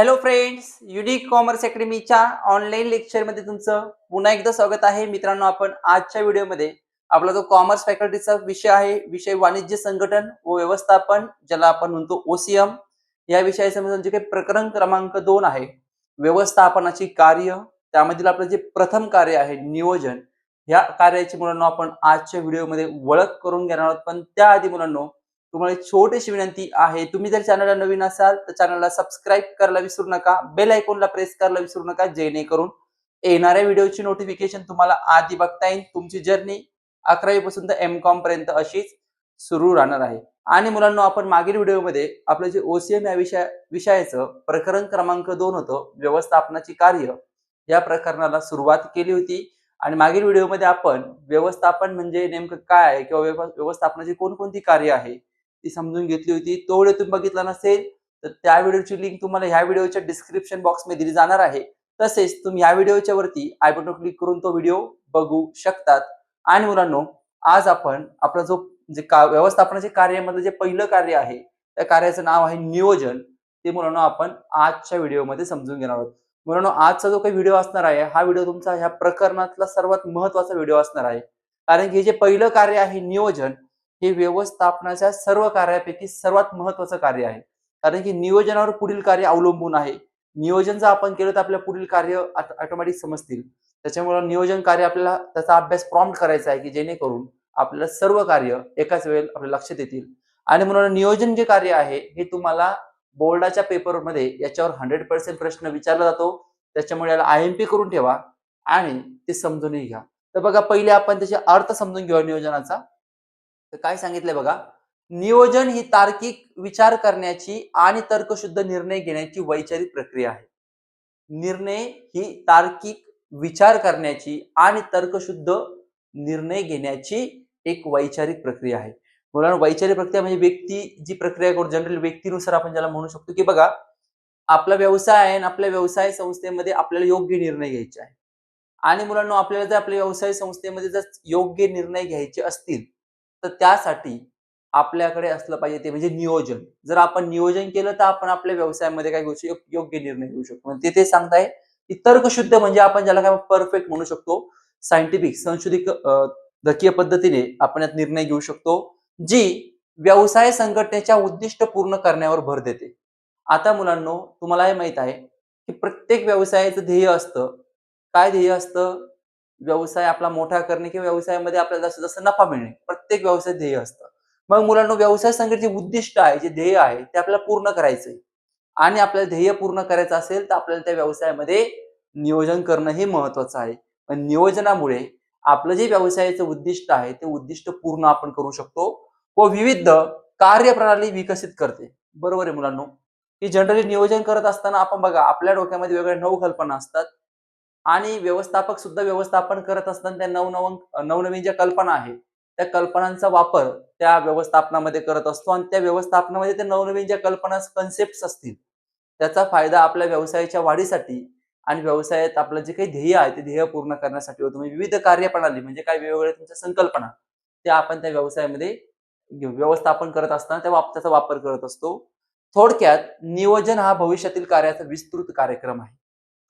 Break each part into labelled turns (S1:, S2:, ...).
S1: Hello friends, unique commerce अकॅडमीच्या online लेक्चरमध्ये तुमचं पुन्हा एकदा स्वागत आहे. मित्रांनो, आपण आजच्या व्हिडिओमध्ये आपला जो कॉमर्स फॅकल्टीचा विषय आहे, विषय वाणिज्य संघटन व व्यवस्थापन, ज्याला आपण म्हणतो ओसीएम, या विषयाचं म्हणजे काही प्रकरण क्रमांक 2 आहे, व्यवस्थापनाची कार्य. त्यामधील आपलं जे प्रथम कार्य आहे नियोजन, या कार्याची मुलांनो आपण आजच्या व्हिडिओमध्ये ओळख करून घेणार आहोत. पण त्याआधी मुलांनो, तुम्हाला एक छोटीशी विनंती आहे, तुम्ही जर चॅनलला नवीन असाल तर चॅनलला सबस्क्राईब करायला विसरू नका, बेल आयकॉनला प्रेस करायला विसरू नका, जेणेकरून येणाऱ्या व्हिडिओची नोटिफिकेशन तुम्हाला आधी बघता येईल. तुमची जर्नी 11वी पासून तर एम.कॉम पर्यंत अशीच सुरू राहणार आहे. आणि मुलांनो, आपण मागील व्हिडिओमध्ये आपलं जे ओसीएम या विषयाचं प्रकरण क्रमांक 2 होतं, व्यवस्थापनाची कार्य, या प्रकरणाला सुरुवात केली होती. आणि मागील व्हिडिओमध्ये आपण व्यवस्थापन म्हणजे नेमकं काय आहे किंवा व्यवस्थापनाची कोणकोणती कार्य आहे ती समजून घेतली होती. तो व्हिडिओ तुम्ही बघितला नसेल तर त्या व्हिडिओची लिंक तुम्हाला ह्या व्हिडिओच्या डिस्क्रिप्शन बॉक्समध्ये दिली जाणार आहे. तसेच तुम्ही या व्हिडिओच्या वरती आय बटन क्लिक करून तो व्हिडिओ बघू शकतात. आणि मुलांनो, आज आपण आपला जो जे व्यवस्थापनाचे कार्यामधलं जे पहिलं कार्य आहे, त्या कार्याचं नाव आहे नियोजन. ते मुलांनो आपण आजच्या व्हिडिओमध्ये समजून घेणार आहोत. मुलांनो, आजचा जो काही व्हिडिओ असणार आहे, हा व्हिडिओ तुमचा ह्या प्रकरणातला सर्वात महत्त्वाचा व्हिडिओ असणार आहे. कारण की हे जे पहिलं कार्य आहे नियोजन, हे व्यवस्थापनाच्या सर्व कार्यापैकी सर्वात महत्त्वाचं कार्य आहे. कारण की नियोजनावर पुढील कार्य अवलंबून आहे. नियोजन जर आपण केलं तर आपल्या पुढील कार्य ऑटोमॅटिक समजतील. त्याच्यामुळे नियोजन कार्य आपल्याला त्याचा अभ्यास प्रॉम्प्ट करायचा आहे, की जेणेकरून आपल्याला सर्व कार्य एकाच वेळेला आपल्या लक्षात येतील. आणि म्हणून नियोजन जे कार्य आहे हे तुम्हाला बोर्डाच्या पेपरमध्ये याच्यावर 100% प्रश्न विचारला जातो. त्याच्यामुळे याला आयएमपी करून ठेवा आणि ते समजूनही घ्या. तर बघा, पहिले आपण त्याचे अर्थ समजून घेऊया नियोजनाचा. तर काय सांगितलंय बघा, नियोजन ही तार्किक विचार करण्याची आणि तर्कशुद्ध निर्णय घेण्याची वैचारिक प्रक्रिया आहे. निर्णय ही तार्किक विचार करण्याची आणि तर्कशुद्ध निर्णय घेण्याची एक वैचारिक प्रक्रिया आहे. मुलांनो, वैचारिक प्रक्रिया म्हणजे व्यक्ती जी प्रक्रिया करतो, जनरल व्यक्तीनुसार आपण ज्याला म्हणू शकतो, की बघा, आपला व्यवसाय आहे आणि आपल्या व्यवसाय संस्थेमध्ये आपल्याला योग्य निर्णय घ्यायचे आहे. आणि मुलांनो, आपल्याला जर आपल्या व्यवसाय संस्थेमध्ये जर योग्य निर्णय घ्यायचे असतील, तर त्यासाठी आपल्याकडे असलं पाहिजे ते म्हणजे नियोजन. जर आपण नियोजन केलं तर आपण आपल्या व्यवसायामध्ये काय गोष्टी योग्य निर्णय घेऊ शकतो. म्हणजे ते सांगताय की तर्कशुद्ध म्हणजे आपण ज्याला काय परफेक्ट म्हणू शकतो, सायंटिफिक संशोधित दकीय पद्धतीने आपण यात निर्णय घेऊ शकतो, जी व्यवसाय संघटनेच्या उद्दिष्ट पूर्ण करण्यावर भर देते. आता मुलांनो, तुम्हाला हे माहित आहे की प्रत्येक व्यवसायाचं ध्येय असतं. काय ध्येय असतं? व्यवसाय आपला मोठा करणे किंवा व्यवसायामध्ये आपल्याला जास्तीत जास्त नफा मिळणे. प्रत्येक व्यवसायात ध्येय असतं. मग मुलांनो, व्यवसाय संघटनेचे उद्दिष्ट आहे, जे ध्येय आहे, ते आपल्याला पूर्ण करायचंय. आणि आपल्याला ध्येय पूर्ण करायचं असेल तर आपल्याला त्या व्यवसायामध्ये नियोजन करणं हे महत्वाचं आहे. पण नियोजनामुळे आपलं जे व्यवसायाचं उद्दिष्ट आहे, ते उद्दिष्ट पूर्ण आपण करू शकतो व विविध कार्यप्रणाली विकसित करते. बरोबर आहे मुलांनो? की जनरली नियोजन करत असताना आपण बघा, आपल्या डोक्यामध्ये वेगवेगळ्या नवकल्पना असतात आणि व्यवस्थापक सुद्धा व्यवस्थापन करत असताना त्या नवनवीन ज्या कल्पना आहेत, त्या कल्पनांचा वापर त्या व्यवस्थापनामध्ये करत असतो आणि त्या व्यवस्थापनामध्ये त्या नवनवीन ज्या कल्पना कन्सेप्ट असतील, त्याचा फायदा आपल्या व्यवसायाच्या वाढीसाठी आणि व्यवसायात आपलं जे काही ध्येय आहे, ते ध्येय पूर्ण करण्यासाठी होतो. म्हणजे विविध कार्यप्रणाली म्हणजे काय, वेगवेगळ्या तुमच्या संकल्पना, त्या आपण त्या व्यवसायामध्ये व्यवस्थापन करत असताना त्याचा वापर करत असतो. थोडक्यात नियोजन हा भविष्यातील कार्याचा विस्तृत कार्यक्रम आहे.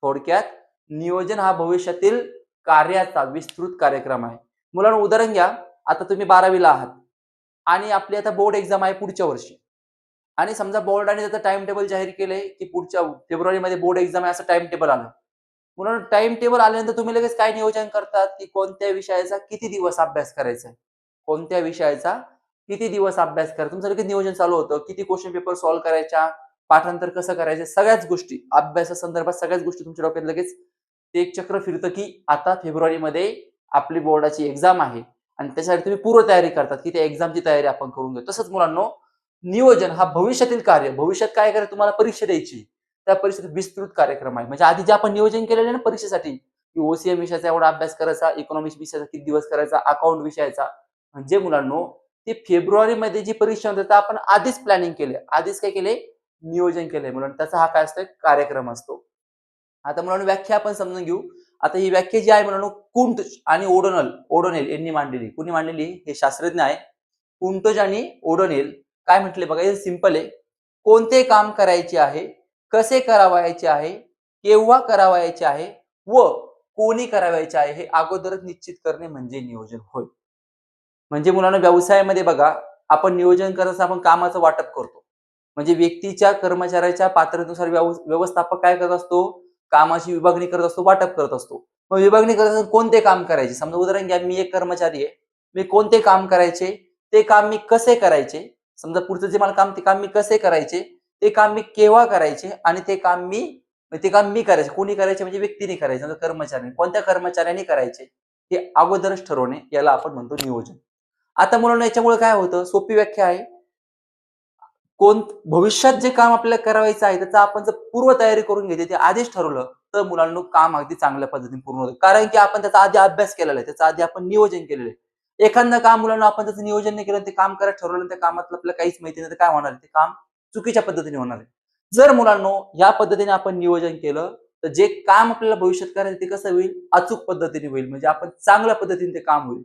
S1: थोडक्यात नियोजन हा भविष्यातील कार्याचा विस्तृत कार्यक्रम आहे. मुलांनो, उदाहरण घ्या. आता तुम्ही 12वी आहात आणि आपली आता बोर्ड एक्झाम आहे पुढच्या वर्षी. आणि समजा बोर्डाने त्याचं टाइम टेबल जाहीर केलंय, की पुढच्या फेब्रुवारीमध्ये बोर्ड एक्झाम आहे असं टाइम टेबल आलं. म्हणून टाइम टेबल आल्यानंतर तुम्ही लगेच काय नियोजन करतात, की कोणत्या विषयाचा किती दिवस अभ्यास करायचा आहे. कोणत्या विषयाचा किती दिवस अभ्यास करायचा. तुमचं लगेच नियोजन चालू होतं. किती क्वेश्चन पेपर सॉल्व्ह करायच्या, पाठांतर कसं करायचं, सगळ्याच गोष्टी अभ्यासासंदर्भात सगळ्याच गोष्टी तुमच्या डोक्यात लगेच ते एक चक्र फिरतं, की आता फेब्रुवारीमध्ये आपली बोर्डाची एक्झाम आहे आणि त्याच्यासाठी तुम्ही पूर्व तयारी करतात, की त्या एक्झामची तयारी आपण करून घेऊ. तसंच मुलांनो, नियोजन हा भविष्यातील कार्य, भविष्यात काय करायचं तुम्हाला परीक्षा द्यायची, त्या परीक्षेचा विस्तृत कार्यक्रम आहे. म्हणजे आधी जे आपण नियोजन केलेलं आहे ना परीक्षेसाठी, की ओसीएम विषयाचा एवढा अभ्यास करायचा, इकॉनॉमिक्स विषयाचा किती दिवस करायचा, अकाउंट विषयाचा, म्हणजे मुलांनो, ते फेब्रुवारीमध्ये जी परीक्षा होते, आपण आधीच प्लॅनिंग केले, आधीच काय केले, नियोजन केलंय. म्हणून त्याचा हा काय असतो, कार्यक्रम असतो. आता मुलांनो, व्याख्या आपण समजून घेऊ. आता ही व्याख्या जी आहे मुलांनो, कुंट आणि ओडोनेल यांनी मांडलेली. कुणी मांडलेली? हे शास्त्रज्ञ आहे. कुंटोज आणि ओडोनेल काय म्हटले बघा, हे सिंपल आहे. कोणते काम करायचे आहे कसे करावयाचे आहे, केव्हा करावयाचे आहे व कोणी करावयाचे आहे हे अगोदरच निश्चित करणे म्हणजे नियोजन होय. म्हणजे मुलांनो व्यवसायामध्ये बघा, आपण नियोजन करत असताना आपण कामाचं वाटप करतो. म्हणजे व्यक्तीच्या, कर्मचाऱ्याच्या पात्रतेनुसार व्यवस्थापक काय करत असतो? कामाची विभागणी करत असतो, वाटप करत असतो. मग विभागणी करत असताना कोणते काम करायचे? समजा उदाहरण घ्या, मी एक कर्मचारी आहे. मी कोणते काम करायचे? ते काम मी कसे करायचे? समजा पुढचं जे मला काम, ते काम मी कसे करायचे? ते काम मी केव्हा करायचे? आणि ते काम मी करायचे. कोणी करायचे म्हणजे व्यक्तीने करायचे, समजा कर्मचाऱ्याने. कोणत्या कर्मचाऱ्याने करायचे? हे अगोदरच ठरवणे, याला आपण म्हणतो नियोजन. आता मुलांनो याच्यामुळे काय होतं? सोपी व्याख्या आहे. कोण भविष्यात जे काम आपल्याला करायचं आहे, त्याचा आपण जर पूर्वतयारी करून घेतली, ते आधीच ठरवलं, तर मुलांनो काम अगदी चांगल्या पद्धतीने पूर्ण होतं. कारण की आपण त्याचा आधी अभ्यास केलेला आहे. त्याचा आधी आपण नियोजन केलेलं आहे. एखादं काम मुलांनो आपण त्याचं नियोजन नाही केलं, ते काम करायला ठरवलं आणि त्या कामातलं आपल्याला काहीच माहिती नाही, तर काय होणार आहे? ते काम चुकीच्या पद्धतीने होणार आहे. जर मुलांनो या पद्धतीने आपण नियोजन केलं, तर जे काम आपल्याला भविष्यात करायचं ते कसं होईल? अचूक पद्धतीने होईल. म्हणजे आपण चांगल्या पद्धतीने ते काम होईल.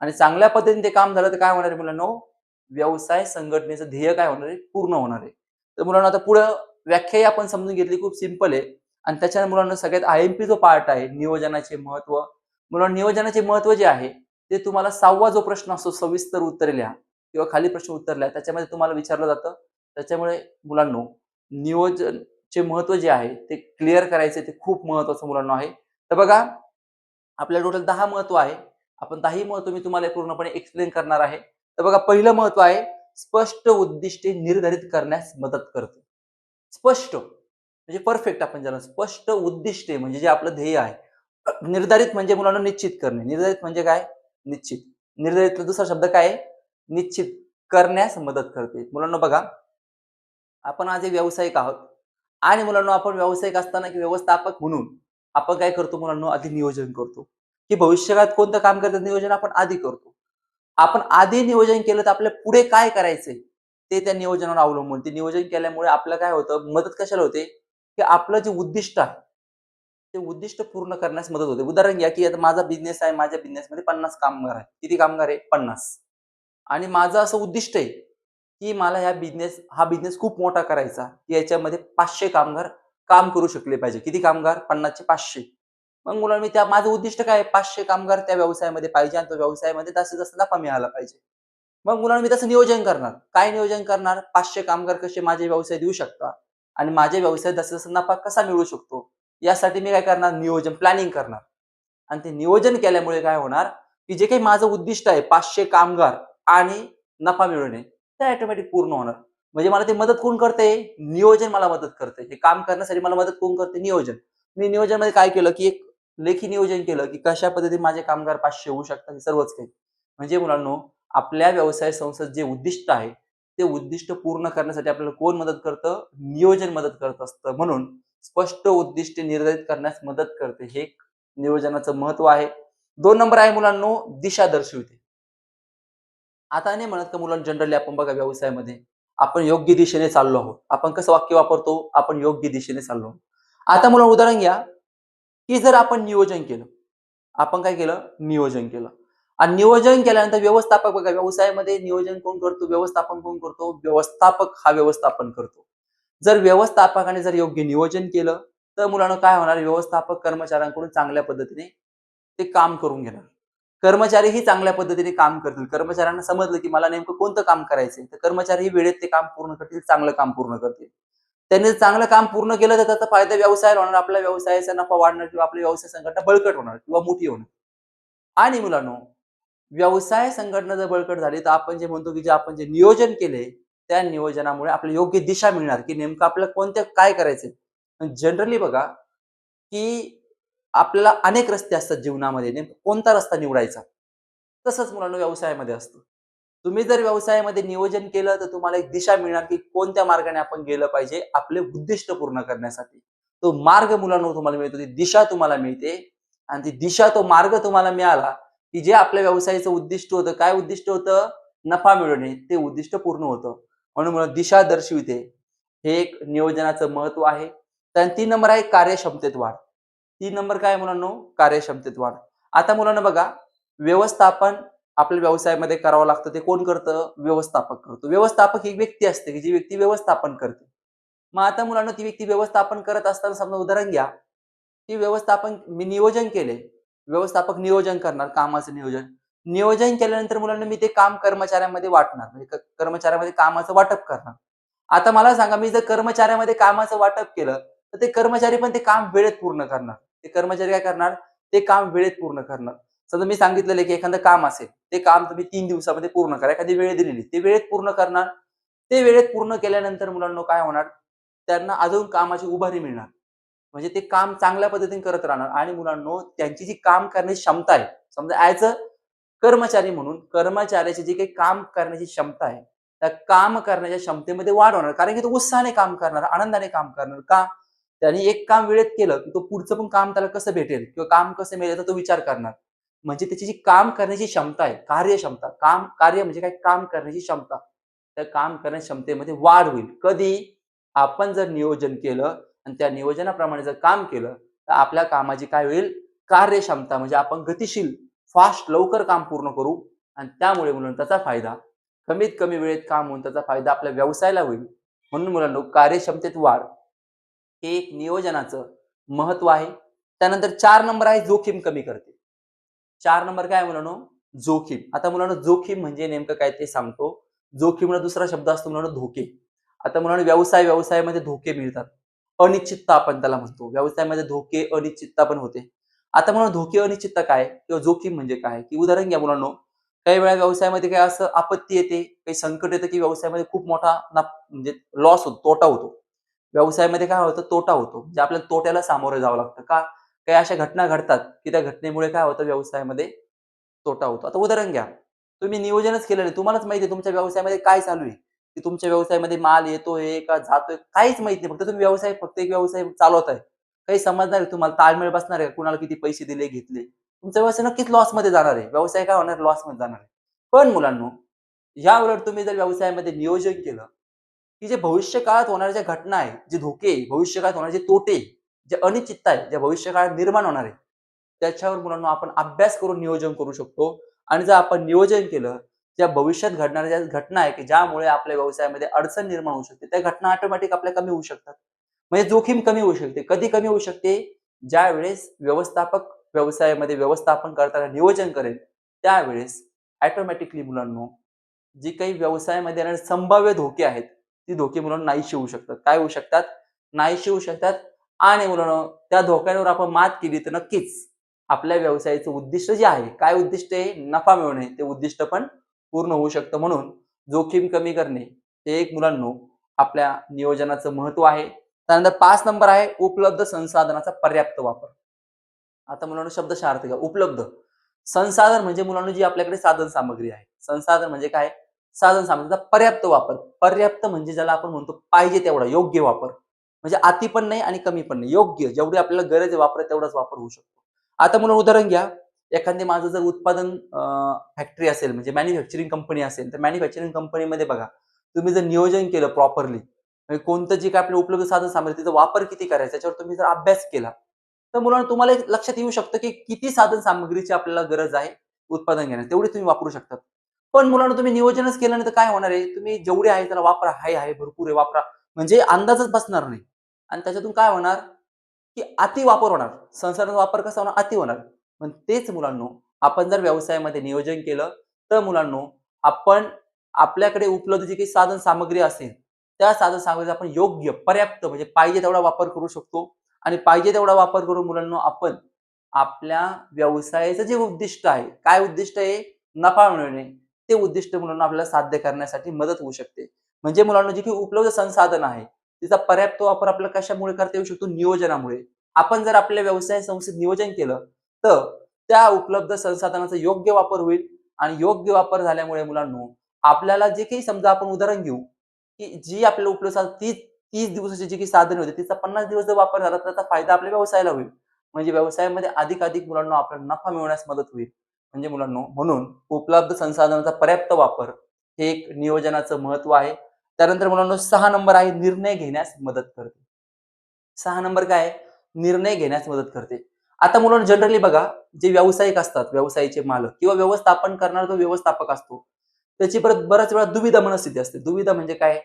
S1: आणि चांगल्या पद्धतीने ते काम झालं तर काय होणार आहे मुलांनो? व्यवसाय संघटनेचं ध्येय काय होणार आहे? पूर्ण होणार आहे. तर मुलांनो आता पुढं व्याख्याही आपण समजून घेतली, खूप सिंपल आहे. आणि त्याच्याने मुलांना सगळ्यात आय-एम-पी जो पार्ट आहे, नियोजनाचे महत्त्व. मुलांनो नियोजनाचे महत्त्व जे आहे, ते तुम्हाला 6वा जो प्रश्न असतो, सविस्तर उत्तरे लिहा किंवा खाली प्रश्न उत्तर लिहा, त्याच्यामध्ये तुम्हाला विचारलं जातं. त्याच्यामुळे मुलांनो नियोजनचे महत्त्व जे आहे, ते क्लिअर करायचे, ते खूप महत्त्वाचं मुलांनो आहे. तर बघा, आपल्याला टोटल 10 महत्व आहे. आपण 10ही महत्व मी तुम्हाला पूर्णपणे एक्सप्लेन करणार आहे. तर बघा, पहिलं महत्व आहे, स्पष्ट उद्दिष्टे निर्धारित करण्यास मदत करते. स्पष्ट म्हणजे परफेक्ट, आपण ज्याला स्पष्ट उद्दिष्टे म्हणजे जे आपलं ध्येय आहे. निर्धारित म्हणजे मुलांना निश्चित करणे. निर्धारित म्हणजे काय? निश्चित. निर्धारितला दुसरा शब्द काय आहे? निश्चित करण्यास मदत करते. मुलांना बघा, आपण आज एक व्यावसायिक आहोत आणि मुलांनो आपण व्यावसायिक असताना की व्यवस्थापक म्हणून आपण काय करतो मुलांनो? आधी नियोजन करतो, की भविष्यकाळात कोणतं काम करायचं नियोजन आपण आधी करतो. आपण आधी नियोजन केलं तर आपल्याला पुढे काय करायचंय ते त्या नियोजनावर अवलंबून. ते नियोजन केल्यामुळे आपलं काय होतं, मदत कशाला होते, की आपलं जे उद्दिष्ट आहे, ते उद्दिष्ट पूर्ण करण्यास मदत होते. उदाहरण घ्या, की आता माझा बिझनेस आहे. माझ्या बिझनेसमध्ये 50 कामगार आहेत. किती कामगार आहे? 50. आणि माझं असं उद्दिष्ट आहे, की मला हा बिझनेस खूप मोठा करायचा, की याच्यामध्ये 500 कामगार काम करू शकले पाहिजे. किती कामगार? 50 चे 500. मग मुलांनो माझं उद्दिष्ट काय आहे? 500 कामगार त्या व्यवसायामध्ये पाहिजे आणि त्या व्यवसायामध्ये जास्तीत जास्त नफा मिळाला पाहिजे. मग मुलांनो मी तसं नियोजन करणार. काय नियोजन करणार? 500 कामगार कसे माझे व्यवसाय देऊ शकतात आणि माझ्या व्यवसायात जास्तीत जास्त नफा कसा मिळू शकतो, यासाठी मी काय करणार? नियोजन, प्लॅनिंग करणार. आणि ते नियोजन केल्यामुळे काय होणार, की जे काही माझं उद्दिष्ट आहे 500 कामगार आणि नफा मिळवणे, ते ऑटोमॅटिक पूर्ण होणार. म्हणजे मला ते मदत कोण करते? नियोजन मला मदत करते. हे काम करण्यासाठी मला मदत कोण करते? नियोजन. मी नियोजनामध्ये काय केलं, की एक लेखी नियोजन केलं, की कशा पद्धतीने माझे कामगार 500 होऊ शकतात, हे सर्वच काही. म्हणजे मुलांनो, आपल्या व्यवसाय संस्थेचं जे उद्दिष्ट आहे, ते उद्दिष्ट पूर्ण करण्यासाठी आपल्याला कोण मदत करतं? नियोजन मदत करत असतं. म्हणून स्पष्ट उद्दिष्टे निर्धारित करण्यास मदत करते. हे एक नियोजनाचं महत्व आहे. 2 नंबर आहे मुलांनो, दिशा दर्शविते. आता नाही म्हणत का मुलांनो, जनरली आपण बघा व्यवसायामध्ये, आपण योग्य दिशेने चाललो आहोत. आपण कसं वाक्य वापरतो? आपण योग्य दिशेने चाललो आहोत. आता मुलांनो उदाहरण घ्या, की जर आपण नियोजन केलं. आपण काय केलं? नियोजन केलं. आणि नियोजन केल्यानंतर व्यवस्थापक बघा, व्यवसायामध्ये नियोजन कोण करतो? व्यवस्थापन कोण करतो? व्यवस्थापक हा व्यवस्थापन करतो. जर व्यवस्थापकाने जर योग्य नियोजन केलं, तर मुलांनो काय होणार? व्यवस्थापक कर्मचाऱ्यांकडून चांगल्या पद्धतीने ते काम करून घेणार. कर्मचारीही चांगल्या पद्धतीने काम करतील. कर्मचाऱ्यांना समजलं, की मला नेमकं कोणतं काम करायचंय. तर कर्मचारीही वेळेत ते काम पूर्ण करतील, चांगलं काम पूर्ण करतील. त्यांनी चांगलं काम पूर्ण केलं तर त्याचा फायदा व्यवसायाला होणार. आपल्या व्यवसायाचा नफा वाढणार किंवा आपली व्यवसाय संघटना बळकट होणार किंवा मोठी होणार. आणि मुलांनो, व्यवसाय संघटना जर बळकट झाली, तर आपण जे म्हणतो, की आपण जे नियोजन केले, त्या नियोजनामुळे आपल्याला योग्य दिशा मिळणार, की नेमकं आपल्याला काय करायचंय. जनरली बघा, की आपल्याला अनेक रस्ते असतात जीवनामध्ये. नेमकं कोणता रस्ता निवडायचा? तसंच मुलांनो व्यवसायामध्ये असतं. तुम्ही जर व्यवसायामध्ये नियोजन केलं, तर तुम्हाला एक दिशा मिळणार, की कोणत्या मार्गाने आपण गेलं पाहिजे आपले उद्दिष्ट पूर्ण करण्यासाठी. तो मार्ग मुलांनो तुम्हाला मिळतो, ती दिशा तुम्हाला मिळते आणि ती दिशा, तो मार्ग तुम्हाला मिळाला, की जे आपल्या व्यवसायाचं उद्दिष्ट होतं. काय उद्दिष्ट होतं? नफा मिळवणे. ते उद्दिष्ट पूर्ण होतं. म्हणून मला दिशा दर्शविते. हे एक नियोजनाचं महत्त्व आहे. तर 3 नंबर आहे कार्यक्षमतेत वाढ. 3 नंबर काय आहे मुलांनो? कार्यक्षमतेत वाढ. आता मुलांनो बघा, व्यवस्थापन आपल्या व्यवसायामध्ये करावं लागतं. ते कोण करतं? व्यवस्थापक करतो. व्यवस्थापक ही व्यक्ती असते, की जी व्यक्ती व्यवस्थापन करते. मग आता मुलांना ती व्यक्ती व्यवस्थापन करत असताना समजा उदाहरण घ्या, की व्यवस्थापन मी नियोजन केले. व्यवस्थापक नियोजन करणार, कामाचं नियोजन. नियोजन केल्यानंतर मुलांना मी ते काम कर्मचाऱ्यांमध्ये वाटणार. म्हणजे कर्मचाऱ्यामध्ये कामाचं वाटप करणार. आता मला सांगा, मी जर कर्मचाऱ्यामध्ये कामाचं वाटप केलं, तर ते कर्मचारी पण ते काम वेळेत पूर्ण करणार. ते कर्मचारी काय करणार? ते काम वेळेत पूर्ण करणार. समजा मी सांगितलेलं आहे, की एखादं काम असेल, ते काम तुम्ही 3 दिवसामध्ये पूर्ण करा. एखादी वेळ दिलेली, ते वेळेत पूर्ण करणार. ते वेळेत पूर्ण केल्यानंतर मुलांनो काय होणार? त्यांना अजून कामाची उभारी मिळणार. म्हणजे ते काम चांगल्या पद्धतीने करत राहणार आणि मुलांनो त्यांची जी काम करण्याची क्षमता आहे, समजा ॲज अ कर्मचारी म्हणून कर्मचाऱ्याची जी काही काम करण्याची क्षमता आहे, त्या काम करण्याच्या क्षमतेमध्ये वाढ होणार. कारण की तो उत्साहाने काम करणार, आनंदाने काम करणार. का? त्याने एक काम वेळेत केलं, की तो पुढचं पण काम त्याला कसं भेटेल किंवा काम कसं मिळेल याचा तो विचार करणार. म्हणजे त्याची जी काम करण्याची क्षमता आहे, कार्यक्षमता, कार्य म्हणजे काय? काम करण्याची क्षमता. त्या काम करण्याच्या क्षमतेमध्ये वाढ होईल. कधी? आपण जर नियोजन केलं आणि त्या नियोजनाप्रमाणे जर काम केलं, तर आपल्या कामाची काय होईल? कार्यक्षमता म्हणजे आपण गतिशील, फास्ट, लवकर काम पूर्ण करू आणि त्यामुळे मुलांनो त्याचा फायदा कमीत कमी वेळेत काम होऊन त्याचा फायदा आपल्या व्यवसायाला होईल. म्हणून मुलांनो कार्यक्षमतेत वाढ हे एक नियोजनाचं महत्त्व आहे. त्यानंतर 4 नंबर आहे जोखीम कमी करते. 4 नंबर काय आहे मुलांनो? जोखीम. आता मुलांनो जोखीम म्हणजे नेमकं काय ते सांगतो. जोखीमला दुसरा शब्द असतो मुलांनो धोके. आता मुलांनो व्यवसायामध्ये धोके मिळतात. अनिश्चितता आपण त्याला म्हणतो. व्यवसायामध्ये धोके, अनिश्चितता पण होते. आता मुलांनो धोके, अनिश्चितता काय? किंवा जोखीम म्हणजे काय? की उदाहरण घ्या मुलांनो. काही वेळा व्यवसायामध्ये काही असं आपत्ती येते, काही संकट येतं, की व्यवसायामध्ये खूप मोठा म्हणजे लॉस होतो, तोटा होतो. व्यवसायामध्ये काय होतं? तोटा होतो. म्हणजे आपल्याला तोट्याला सामोरं जावं लागतं. का? काही अशा घटना घडतात, की त्या घटनेमुळे काय होतं व्यवसायामध्ये तोटा होतो. आता उदाहरण घ्या. तुम्ही नियोजनच केलं नाही. तुम्हालाच माहिती आहे तुमच्या व्यवसायामध्ये काय चालू आहे, की तुमच्या व्यवसायामध्ये माल येतोय का जातोय काहीच माहीत नाही. फक्त तुम्ही फक्त एक व्यवसाय चालवताय. काही समजणार आहे तुम्हाला ताळमेळ बसणार आहे का? कुणाला किती पैसे दिले, घेतले. तुमचा व्यवसाय नक्कीच लॉसमध्ये जाणार आहे. व्यवसाय काय होणार? लॉसमध्ये जाणार आहे. पण मुलांनो, याउलट तुम्ही जर व्यवसायामध्ये नियोजन केलं, की जे भविष्य काळात होणाऱ्या ज्या घटना आहेत, जे धोके आहे, भविष्य काळात होणारे जे तोटे, जे अनिश्चितता आहे, ज्या भविष्य काळात निर्माण होणार आहे, त्याच्यावर मुलांनो आपण अभ्यास करून नियोजन करू शकतो. आणि जर आपण नियोजन केलं, त्या भविष्यात घडणाऱ्या ज्या घटना आहे, की ज्यामुळे आपल्या व्यवसायामध्ये अडचण निर्माण होऊ शकते, त्या घटना ऑटोमॅटिक आपल्या कमी होऊ शकतात. म्हणजे जोखीम कमी होऊ शकते. कधी कमी होऊ शकते? ज्यावेळेस व्यवस्थापक व्यवसायामध्ये व्यवस्थापन करताना नियोजन करेल, त्यावेळेस ऑटोमॅटिकली मुलांनो, जी काही व्यवसायामध्ये येणारे संभाव्य धोके आहेत, ती धोके मुलांनो नाहीशी होऊ शकतात. काय होऊ शकतात? नाहीशी होऊ शकतात आणि मुलांनो त्या धोक्यांवर आपण मात केली तर नक्कीच आपल्या व्यवसायाचं उद्दिष्ट जे आहे, काय उद्दिष्ट आहे? नफा मिळवणे. ते उद्दिष्ट पण पूर्ण होऊ शकतं. म्हणून जोखीम कमी करणे हे एक मुलांनो आपल्या नियोजनाचं महत्त्व आहे. त्यानंतर 5 नंबर आहे उपलब्ध संसाधनाचा पर्याप्त वापर. आता मुलांनो शब्दशः अर्थ घ्या. उपलब्ध. संसाधन म्हणजे मुलांनो जी आपल्याकडे साधन सामग्री आहे. संसाधन म्हणजे काय? साधन सामग्रीचा पर्याप्त वापर. पर्याप्त म्हणजे ज्याला आपण म्हणतो पाहिजे तेवढा योग्य वापर. म्हणजे अति पण नाही आणि कमी पण नाही. योग्य जेवढी आपल्याला गरज आहे वापरायला तेवढाच वापर होऊ शकतो. आता मुलांनो उदाहरण घ्या. एखादी माझं जर उत्पादन फॅक्टरी असेल म्हणजे मॅन्युफॅक्चरिंग कंपनी असेल, तर मॅन्युफॅक्चरिंग कंपनीमध्ये बघा, तुम्ही जर नियोजन केलं प्रॉपरली, म्हणजे कोणतं जे काही आपलं उपलब्ध साधन सामग्री त्याचा वापर किती करायचा याच्यावर तुम्ही जर अभ्यास केला, तर मुलांनो तुम्हाला एक लक्षात येऊ शकतं, की किती साधन सामग्रीची आपल्याला गरज आहे उत्पादन घेण्यास, तेवढी तुम्ही वापरू शकतात. पण मुलांनो तुम्ही नियोजनच केलं नाही तर काय होणार आहे? तुम्ही जेवढे आहे त्याला वापरा. आहे, भरपूर आहे वापरा. म्हणजे अंदाजच बसणार नाही. आणि त्याच्यातून काय होणार? की अति वापर होणार. संसाधनाचा वापर कसा होणार? अति होणार. पण तेच मुलांनो, आपण जर व्यवसायामध्ये नियोजन केलं, तर मुलांनो, आपण आपल्याकडे उपलब्ध जी काही साधन सामग्री असेल, त्या साधन सामग्रीचा आपण योग्य, पर्याप्त म्हणजे पाहिजे तेवढा वापर करू शकतो आणि पाहिजे तेवढा वापर करून मुलांनो आपण आपल्या व्यवसायाचं जे उद्दिष्ट आहे, काय उद्दिष्ट आहे? नफा मिळवणे. ते उद्दिष्ट मुलांनो आपल्याला साध्य करण्यासाठी मदत होऊ शकते. म्हणजे मुलांनो, जी काही उपलब्ध संसाधन आहे, तिचा पर्याप्त वापर आपल्याला कशामुळे करता येऊ शकतो? नियोजनामुळे. आपण जर आपल्या व्यवसाय संस्थेत नियोजन केलं, तर त्या उपलब्ध संसाधनाचा योग्य वापर होईल आणि योग्य वापर झाल्यामुळे मुलांनो, आपल्याला जे काही समजा आपण उदाहरण घेऊ, की जी आपल्याला उपलब्ध 30 दिवसाची जी काही साधने होती, तिचा 50 दिवस जर वापर झाला, तर त्याचा फायदा आपल्या व्यवसायाला होईल. म्हणजे व्यवसायामध्ये अधिकाधिक मुलांनो आपल्याला नफा मिळवण्यास मदत होईल. म्हणजे मुलांनो, म्हणून उपलब्ध संसाधनाचा पर्याप्त वापर हे एक नियोजनाचं महत्त्व आहे. त्यानंतर मुलांनो 6 नंबर आहे निर्णय घेण्यास मदत करते. 6 नंबर काय आहे? निर्णय घेण्यास मदत करते. आता मुलांनो जनरली बघा, जे व्यावसायिक असतात, व्यवसायाचे मालक किंवा व्यवस्थापन करणारा जो व्यवस्थापक असतो, त्याची परत बऱ्याच वेळा दुविधा मनस्थिती असते. दुविधा म्हणजे काय?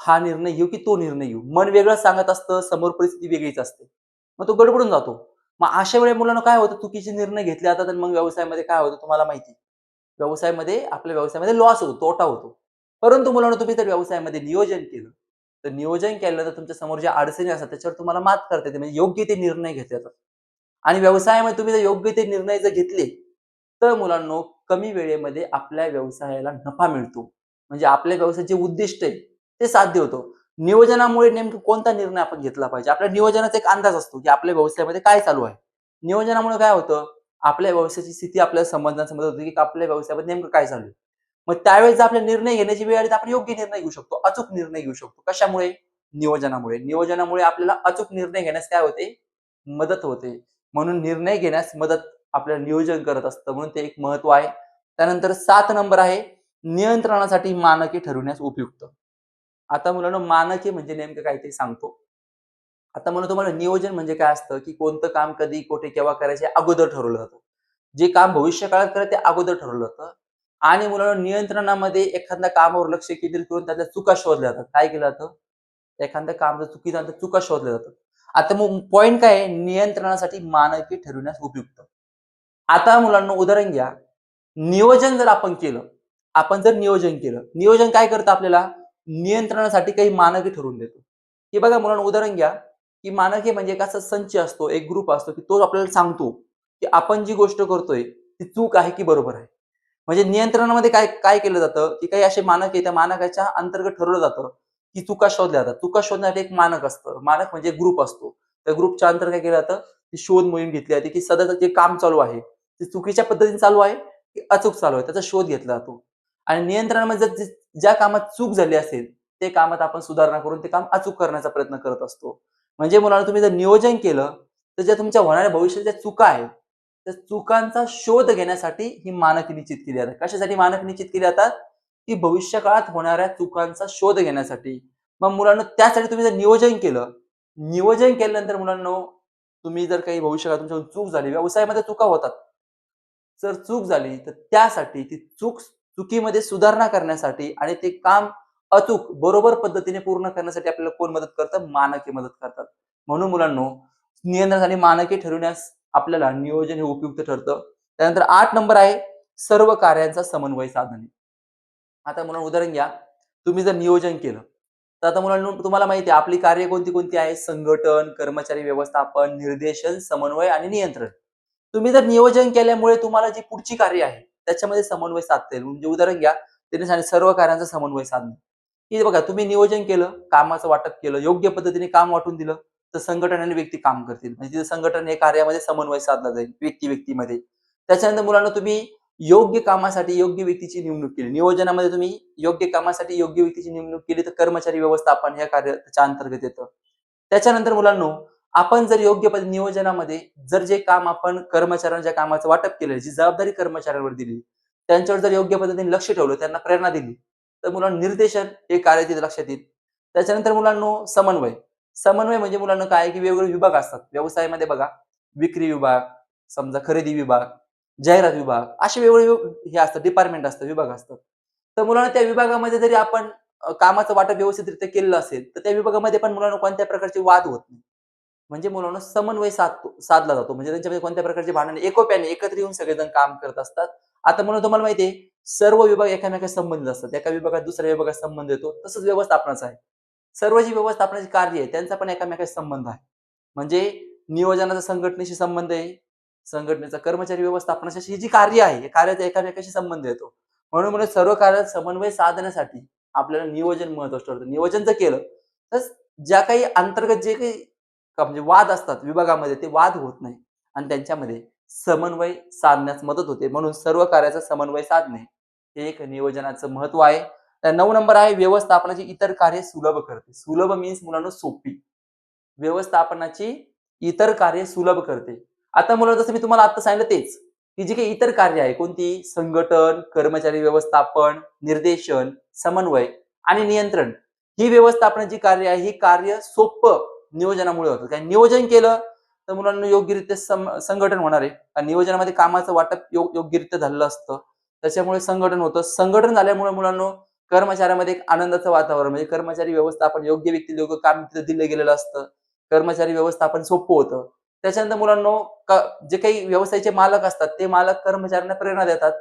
S1: हा निर्णय घेऊ की तो निर्णय घेऊ. मन वेगळं सांगत असतं, समोर परिस्थिती वेगळीच असते. मग तो गडबडून जातो. मग अशा वेळी मुलांनो काय होतं, चुकीचे निर्णय घेतले जातात आणि मग व्यवसायामध्ये काय होतं तुम्हाला माहिती आहे. आपल्या व्यवसायामध्ये लॉस होतो, तोटा होतो. परंतु मुलांनो तुम्ही जर व्यवसायामध्ये नियोजन केलं, तर नियोजन केलं तर तुमच्या समोर ज्या अडचणी असतात त्याच्यावर तुम्हाला मात करता येते. म्हणजे योग्य ते निर्णय घेता येतात. आणि व्यवसायामध्ये तुम्ही जर योग्य ते निर्णय जर घेतले, तर मुलांनो कमी वेळेमध्ये आपल्या व्यवसायाला नफा मिळतो. म्हणजे आपल्या व्यवसायाचे उद्दिष्ट आहे, ते साध्य होतं. नियोजनामुळे नेमकं कोणता निर्णय आपण घेतला पाहिजे. आपल्या नियोजनाचा एक अंदाज असतो, की आपल्या व्यवसायामध्ये काय चालू आहे. नियोजनामुळे काय होतं, आपल्या व्यवसायाची स्थिती आपल्याला समजण्यास मदत होते, की आपल्या व्यवसायामध्ये नेमकं काय चालू आहे. मग त्यावेळेस जर आपल्याला निर्णय घेण्याची वेळ आली, तर आपण योग्य निर्णय घेऊ शकतो. अचूक निर्णय घेऊ शकतो. कशामुळे? नियोजनामुळे. नियोजनामुळे आपल्याला अचूक निर्णय घेण्यास काय होते? मदत होते. म्हणून निर्णय घेण्यास मदत आपल्याला नियोजन करत असतं. म्हणून ते एक महत्त्व आहे. त्यानंतर 7 नंबर आहे, नियंत्रणासाठी मानके ठरवण्यास उपयुक्त. आता मुलांनो मानके म्हणजे नेमकं काय ते सांगतो. आता म्हणून तुम्हाला नियोजन म्हणजे काय असतं, की कोणतं काम कधी, कुठे, केव्हा करायचे अगोदर ठरवलं जातं. जे काम भविष्यकाळात करायचं ते अगोदर ठरवलं जातं. आणि मुलांनो नियंत्रणामध्ये एखाद्या कामावर लक्ष केंद्रित करून त्यातल्या चुका शोधल्या जातात. काय केलं जातं? एखादं काम जर चुकीचं झालं तर चुका शोधल्या जातात. आता मग पॉइंट काय आहे? नियंत्रणासाठी मानके ठरविण्यास उपयुक्त. आता मुलांनो उदाहरण घ्या. नियोजन जर आपण केलं, आपण जर नियोजन केलं, नियोजन काय करतं आपल्याला? नियंत्रणासाठी काही मानके ठरवून देतो. हे बघा मुलांनो उदाहरण घ्या, की मानके म्हणजे एक असा संच असतो, एक ग्रुप असतो, की तो आपल्याला सांगतो, की आपण जी गोष्ट करतोय ती चूक आहे की बरोबर आहे. म्हणजे नियंत्रणामध्ये काय काय केलं जातं, की काही असे मानक आहे, त्या मानकाच्या अंतर्गत ठरवलं जातं, की चुका शोधल्या जातात. चुका शोधण्यासाठी एक मानक असतं. मानक म्हणजे ग्रुप असतो. त्या ग्रुपच्या अंतर्गत काय केलं जातं, ती शोध मोहीम घेतली जाते, की सध्याचं जे काम चालू आहे, ते चुकीच्या पद्धतीने चालू आहे, की अचूक चालू आहे, त्याचा शोध घेतला जातो. आणि नियंत्रणामध्ये जर ज्या कामात चूक झाली असेल, ते कामात आपण सुधारणा करून ते काम अचूक करण्याचा प्रयत्न करत असतो. म्हणजे मुलांनो तुम्ही जर नियोजन केलं, तर ज्या तुमच्या होणाऱ्या भविष्याच्या चुका आहेत, त्या चुकांचा शोध घेण्यासाठी ही मानके निश्चित केली जातात. कशासाठी मानक निश्चित केली जातात? की भविष्यकाळात होणाऱ्या चुकांचा शोध घेण्यासाठी. मग मुलांनो त्यासाठी तुम्ही जर नियोजन केलं, नियोजन केल्यानंतर मुलांनो तुम्ही जर काही भविष्यकाळात तुमच्याकडून चूक झाली, व्यवसायामध्ये चुका होतात. जर चूक झाली, तर त्यासाठी ती चुकीमध्ये सुधारणा करण्यासाठी आणि ते काम अचूक, बरोबर पद्धतीने पूर्ण करण्यासाठी आपल्याला कोण मदत करतं? मानके मदत करतात. म्हणून मुलांनो, नियंत्रण आणि मानके ठरविण्यास आपल्याला नियोजन हे उपयुक्त ठरतं. त्यानंतर 8 नंबर आहे, सर्व कार्यांचा समन्वय साधणे. आता मुलांनो उदाहरण घ्या. तुम्ही जर नियोजन केलं, तर आता मुलांनो तुम्हाला माहिती आहे आपली कार्य कोणती-कोणती आहे? संघटन, कर्मचारी व्यवस्थापन, निर्देशन, समन्वय आणि नियंत्रण. तुम्ही जर नियोजन केल्यामुळे तुम्हाला जी पुढची कार्य आहे, त्याच्यामध्ये समन्वय साधता येईल. म्हणजे उदाहरण घ्या, त्यांनी सांगितलं सर्व कार्यांचा समन्वय साधणे. हे बघा तुम्ही नियोजन केलं, कामाचं वाटप केलं, योग्य पद्धतीने काम वाटून दिलं, तर संघटन आणि व्यक्ती काम करतील. म्हणजे तिथं संघटन हे कार्यामध्ये समन्वय साधला जाईल व्यक्ती-व्यक्तीमध्ये. त्याच्यानंतर मुलांनो तुम्ही योग्य कामासाठी योग्य व्यक्तीची नेमणूक केली. नियोजनामध्ये तुम्ही योग्य कामासाठी योग्य व्यक्तीची नेमणूक केली, तर कर्मचारी व्यवस्थापन हे कार्य त्याच्या अंतर्गत येतं. त्याच्यानंतर मुलांनो, आपण जर योग्य नियोजनामध्ये जर जे काम आपण कर्मचाऱ्यांना ज्या कामाचं वाटप केलं, जी जबाबदारी कर्मचाऱ्यांवर दिली, त्यांच्यावर जर योग्य पद्धतीने लक्ष ठेवलं, त्यांना प्रेरणा दिली, तर मुलांनो निर्देशन हे कार्य तिथे लक्षात येईल. त्याच्यानंतर मुलांनो समन्वय. समन्वय म्हणजे मुलांना काय आहे, की वेगवेगळे विभाग असतात. व्यवसायामध्ये बघा, विक्री विभाग, समजा खरेदी विभाग, जाहिरात विभाग असे वेगवेगळे हे असतात, डिपार्टमेंट असतात, विभाग असतात. तर मुलांना त्या विभागामध्ये जरी आपण कामाचं वाटप व्यवस्थितरित्या केलेलं असेल, तर त्या विभागामध्ये पण मुलांना कोणत्या प्रकारचे वाद होत नाही. म्हणजे मुलांना समन्वय साधला जातो. म्हणजे त्यांच्यामध्ये कोणत्या प्रकारचे भांडण एकोप्याने एकत्र येऊन सगळेजण काम करत असतात. आता मुलं तुम्हाला माहिती आहे, सर्व विभाग एकमेकांशी संबंधित असतात. एका विभागात दुसऱ्या विभागात संबंध येतो. तसंच व्यवस्थापनाचं आहे. सर्व जी व्यवस्थापनाची कार्य आहे, त्यांचा पण एकमेकांशी संबंध आहे. म्हणजे नियोजनाचा संघटनेशी संबंध आहे. संघटनेचा कर्मचारी व्यवस्थापनाशी ही जी कार्य आहे, या कार्याचा एकामेकांशी संबंध येतो. म्हणून म्हणजे सर्व कार्यात समन्वय साधण्यासाठी आपल्याला नियोजन महत्त्वाचं ठरतं. नियोजन जर केलं, तर ज्या काही अंतर्गत जे काही म्हणजे वाद असतात विभागामध्ये, ते वाद होत नाही आणि त्यांच्यामध्ये समन्वय साधण्यास मदत होते. म्हणून सर्व कार्याचा समन्वय साधणे हे एक नियोजनाचं महत्त्व आहे. 9 नंबर आहे व्यवस्थापनाची इतर कार्य सुलभ करते. सुलभ मीन्स मुलांनो सोपी. व्यवस्थापनाची इतर कार्य सुलभ करते. आता मुलांनो जसं मी तुम्हाला आता सांगितलं तेच, की जी काही इतर कार्य आहे कोणती संघटन, कर्मचारी व्यवस्थापन, निर्देशन, समन्वय आणि नियंत्रण ही व्यवस्थापनाची कार्य आहे, ही कार्य सोपं नियोजनामुळे होतं. कारण नियोजन केलं तर मुलांना योग्यरित्या संघटन होणार आहे. आणि नियोजनामध्ये कामाचं वाटप योग्यरित्या झालेलं असतं. त्याच्यामुळे संघटन होतं. संघटन झाल्यामुळे मुलांनो कर्मचाऱ्यामध्ये एक आनंदाचं वातावरण म्हणजे कर्मचारी व्यवस्थापन योग्य व्यक्तीला योग्य काम तिथं दिलं गेलेलं असतं. कर्मचारी व्यवस्थापन सोपं होतं. त्याच्यानंतर मुलांनो जे काही व्यवसायाचे मालक असतात, ते मालक कर्मचाऱ्यांना प्रेरणा देतात.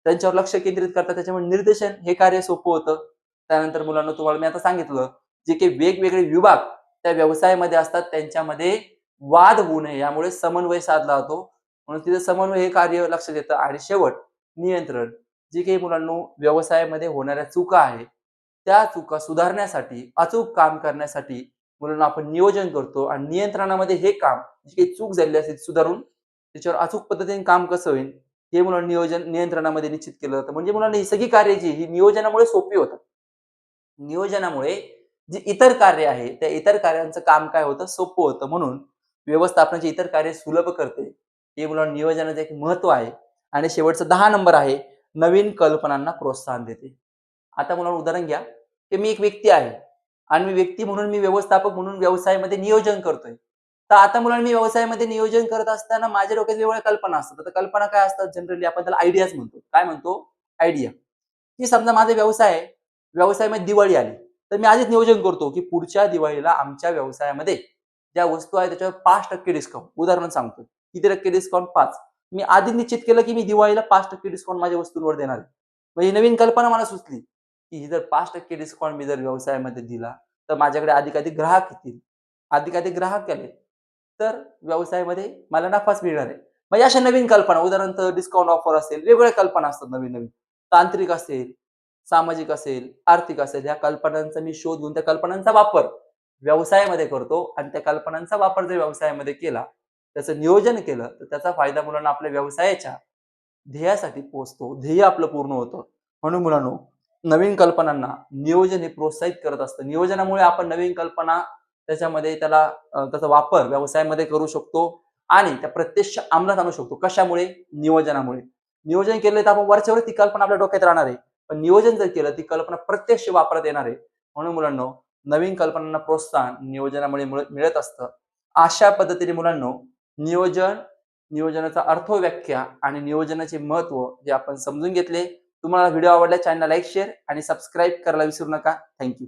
S1: त्यांच्यावर लक्ष केंद्रित करतात. त्याच्यामुळे निर्देशन हे कार्य सोपं होतं. त्यानंतर मुलांनो तुम्हाला मी आता सांगितलं, जे काही वेगवेगळे विभाग त्या व्यवसायामध्ये असतात, त्यांच्यामध्ये वाद होऊ नये यामुळे समन्वय साधला जातो. म्हणून तिथे समन्वय हे कार्य लक्षात येतं आणि शेवट नियंत्रण. जे काही मुलांनो व्यवसायामध्ये होणाऱ्या चुका आहेत, त्या चुका सुधारण्यासाठी, अचूक काम करण्यासाठी मुलांना आपण नियोजन करतो आणि नियंत्रणामध्ये हे काम जी काही चूक झालेली असेल सुधारून त्याच्यावर अचूक पद्धतीने काम कसं होईल, हे मुलांना नियंत्रणामध्ये निश्चित केलं जातं. म्हणजे मुलांना ही सगळी कार्य जी ही नियोजनामुळे सोपी होतात. नियोजनामुळे जी इतर कार्य आहे, त्या इतर कार्यांचं काम काय होतं सोपं होतं. म्हणून व्यवस्थापनाची इतर कार्य सुलभ करते. हे मुलांना नियोजनाचं एक महत्त्व आहे. आणि शेवटचा 10 नंबर आहे, नवीन कल्पनांना प्रोत्साहन देते. आता मला उदाहरण घ्या, की मी एक व्यक्ती आहे आणि मी व्यक्ती म्हणून मी व्यवस्थापक म्हणून व्यवसायामध्ये नियोजन करतोय. तर आता मुलांनो मी व्यवसायामध्ये नियोजन करत असताना माझ्या डोक्यात वेगवेगळ्या कल्पना असतात. आता कल्पना काय असतात जनरली आपण त्याला आयडियाज म्हणतो. काय म्हणतो? आयडिया. की समजा माझा व्यवसाय आहे, व्यवसायामध्ये दिवाळी आली, तर मी आधीच नियोजन करतो, की पुढच्या दिवाळीला आमच्या व्यवसायामध्ये ज्या वस्तू आहेत त्याच्यावर 5% डिस्काउंट. उदाहरण सांगतो. किती टक्के डिस्काउंट? 5. मी आधी निश्चित केलं, की मी दिवाळीला 5% डिस्काउंट माझ्या वस्तूंवर देणार आहे. म्हणजे नवीन कल्पना मला सुचली, की ही जर 5% डिस्काउंट मी जर व्यवसायामध्ये दिला, तर माझ्याकडे अधिकाधिक ग्राहक येतील. अधिकाधिक ग्राहक आले, तर व्यवसायामध्ये मला नफाच मिळणार आहे. म्हणजे अशा नवीन कल्पना उदाहरणार्थ डिस्काउंट ऑफर असेल, वेगवेगळ्या कल्पना असतात नवीन-नवीन. तांत्रिक असेल, सामाजिक असेल, आर्थिक असेल, ह्या कल्पनांचा मी शोध घेऊन त्या कल्पनांचा वापर व्यवसायामध्ये करतो आणि त्या कल्पनांचा वापर जर व्यवसायामध्ये केला, त्याचं नियोजन केलं, तर त्याचा फायदा मुलांना आपल्या व्यवसायाच्या ध्येयासाठी पोहोचतो. ध्येय आपलं पूर्ण होतं. म्हणून मुलांनो, नवीन कल्पनांना नियोजन हे प्रोत्साहित करत असतं. नियोजनामुळे आपण नवीन कल्पना त्याच्यामध्ये त्याचा वापर व्यवसायामध्ये करू शकतो आणि त्या प्रत्यक्ष अंमलात आणू शकतो. कशामुळे? नियोजनामुळे. नियोजन केलं तर आपण वरच्यावर ती कल्पना आपल्या डोक्यात राहणार आहे. पण नियोजन जर केलं, ती कल्पना प्रत्यक्ष वापरात येणार आहे. म्हणून मुलांनो, नवीन कल्पनांना प्रोत्साहन नियोजनामुळे मिळत असतं. अशा पद्धतीने मुलांनो, नियोजन, नियोजनाचा अर्थव्याख्या आणि नियोजनाचे महत्त्व जे आपण समजून घेतले. तुम्हाला व्हिडिओ आवडला चॅनलला लाईक, शेअर आणि सबस्क्राईब करायला विसरू नका. Thank you.